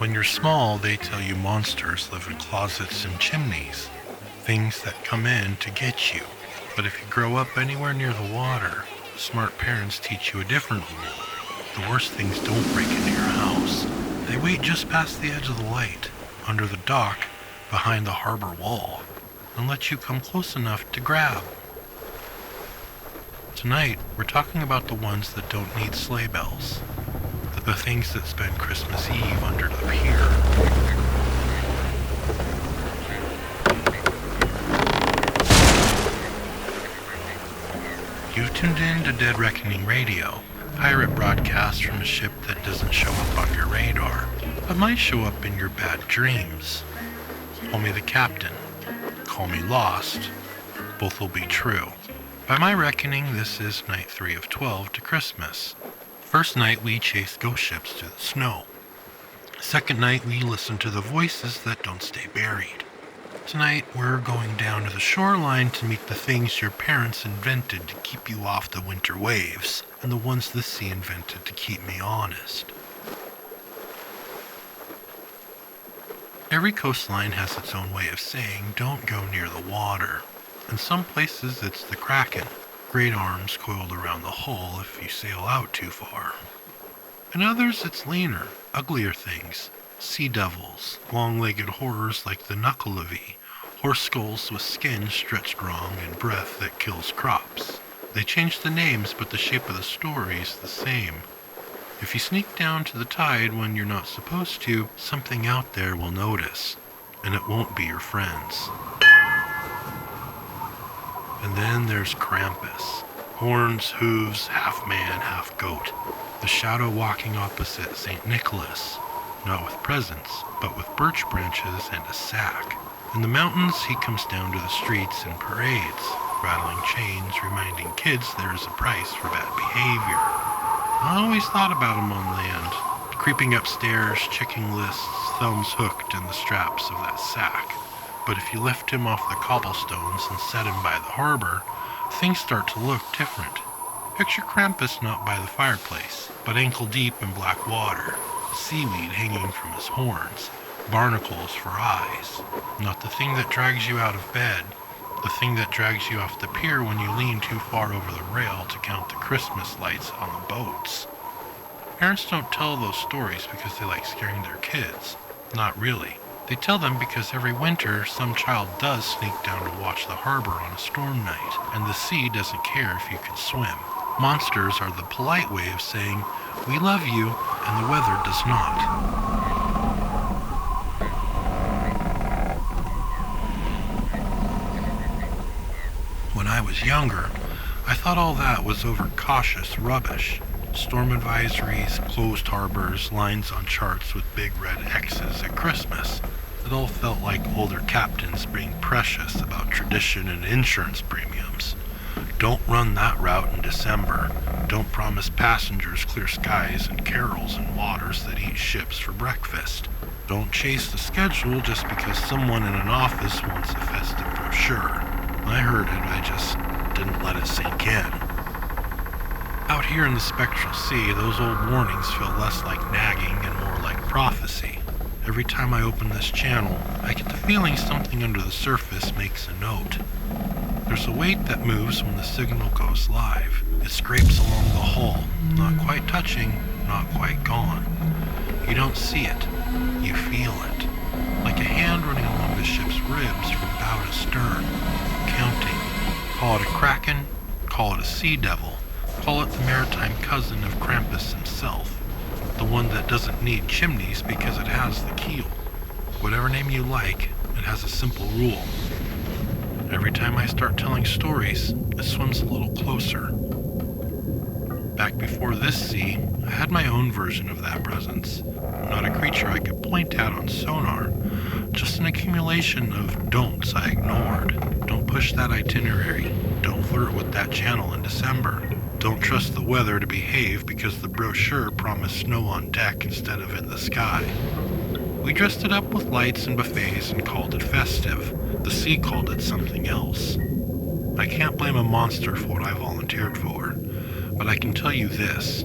When you're small, they tell you monsters live in closets and chimneys, things that come in to get you. But if you grow up anywhere near the water, smart parents teach you a different rule. The worst things don't break into your house. They wait just past the edge of the light, under the dock, behind the harbor wall, and let you come close enough to grab. Tonight, we're talking about the ones that don't need sleigh bells. The things that spend Christmas Eve under the pier. You've tuned in to Dead Reckoning Radio, pirate broadcast from a ship that doesn't show up on your radar, but might show up in your bad dreams. Call me the captain. Call me lost. Both will be true. By my reckoning, this is night 3 of 12 to Christmas. First night, we chase ghost ships through the snow. Second night, we listen to the voices that don't stay buried. Tonight, we're going down to the shoreline to meet the things your parents invented to keep you off the winter waves, and the ones the sea invented to keep me honest. Every coastline has its own way of saying, don't go near the water. In some places, it's the Kraken. Great arms coiled around the hull if you sail out too far. In others, it's leaner, uglier things. Sea devils, long-legged horrors like the knuckleavee, horse skulls with skin stretched wrong and breath that kills crops. They change the names, but the shape of the story's the same. If you sneak down to the tide when you're not supposed to, something out there will notice, and it won't be your friends. And then there's Krampus. Horns, hooves, half man, half goat. The shadow walking opposite St. Nicholas. Not with presents, but with birch branches and a sack. In the mountains, he comes down to the streets in parades, rattling chains, reminding kids there is a price for bad behavior. I always thought about him on land, creeping upstairs, checking lists, thumbs hooked in the straps of that sack. But if you lift him off the cobblestones and set him by the harbor, things start to look different. Picture Krampus not by the fireplace, but ankle deep in black water, seaweed hanging from his horns, barnacles for eyes. Not the thing that drags you out of bed, the thing that drags you off the pier when you lean too far over the rail to count the Christmas lights on the boats. Parents don't tell those stories because they like scaring their kids. Not really. They tell them because every winter some child does sneak down to watch the harbor on a storm night, and the sea doesn't care if you can swim. Monsters are the polite way of saying, we love you, and the weather does not. When I was younger, I thought all that was overcautious rubbish. Storm advisories, closed harbors, lines on charts with big red X's at Christmas. It all felt like older captains being precious about tradition and insurance premiums. Don't run that route in December. Don't promise passengers clear skies and carols in waters that eat ships for breakfast. Don't chase the schedule just because someone in an office wants a festive brochure. I heard it, I just didn't let it sink in. Out here in the Spectral Sea, those old warnings feel less like nagging and more like prophecy. Every time I open this channel, I get the feeling something under the surface makes a note. There's a weight that moves when the signal goes live. It scrapes along the hull, not quite touching, not quite gone. You don't see it, you feel it. Like a hand running along the ship's ribs from bow to stern, counting. Call it a kraken, call it a sea devil. Call it the maritime cousin of Krampus himself, the one that doesn't need chimneys because it has the keel. Whatever name you like, it has a simple rule. Every time I start telling stories, it swims a little closer. Back before this sea, I had my own version of that presence. Not a creature I could point at on sonar, just an accumulation of don'ts I ignored. Don't push that itinerary. Don't flirt with that channel in December. Don't trust the weather to behave because the brochure promised snow on deck instead of in the sky. We dressed it up with lights and buffets and called it festive. The sea called it something else. I can't blame a monster for what I volunteered for, but I can tell you this.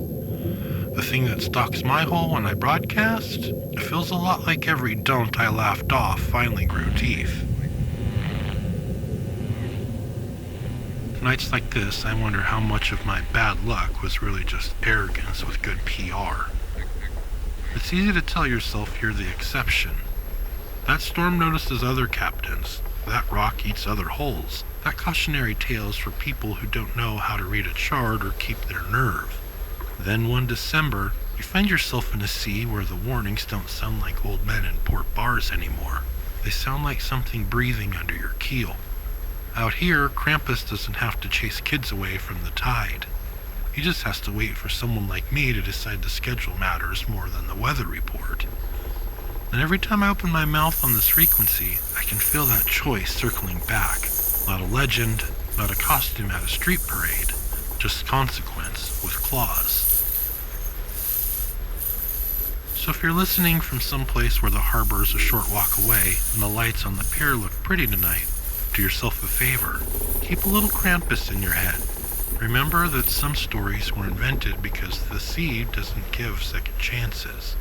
The thing that stalks my hole when I broadcast? It feels a lot like every don't I laughed off finally grew teeth. Nights like this, I wonder how much of my bad luck was really just arrogance with good PR. It's easy to tell yourself you're the exception. That storm notices other captains. That rock eats other holes. That cautionary tale is for people who don't know how to read a chart or keep their nerve. Then one December, you find yourself in a sea where the warnings don't sound like old men in port bars anymore. They sound like something breathing under your keel. Out here, Krampus doesn't have to chase kids away from the tide. He just has to wait for someone like me to decide the schedule matters more than the weather report. And every time I open my mouth on this frequency, I can feel that choice circling back. Not a legend, not a costume at a street parade, just consequence with claws. So if you're listening from someplace where the harbor is a short walk away and the lights on the pier look pretty tonight, do yourself a favor. Keep a little Krampus in your head. Remember that some stories were invented because the sea doesn't give second chances.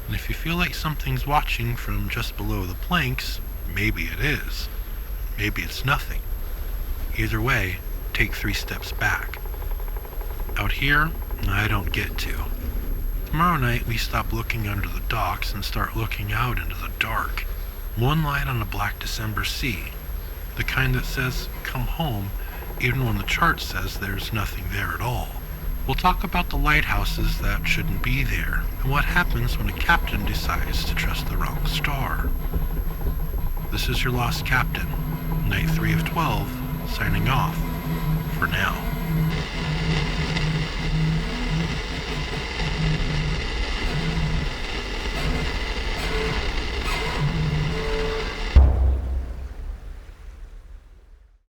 And if you feel like something's watching from just below the planks, maybe it is. Maybe it's nothing. Either way, take 3 steps back. Out here, I don't get to. Tomorrow night we stop looking under the docks and start looking out into the dark. One light on a black December sea. The kind that says, come home, even when the chart says there's nothing there at all. We'll talk about the lighthouses that shouldn't be there, and what happens when a captain decides to trust the wrong star. This is your lost captain, night 3 of 12, signing off, for now.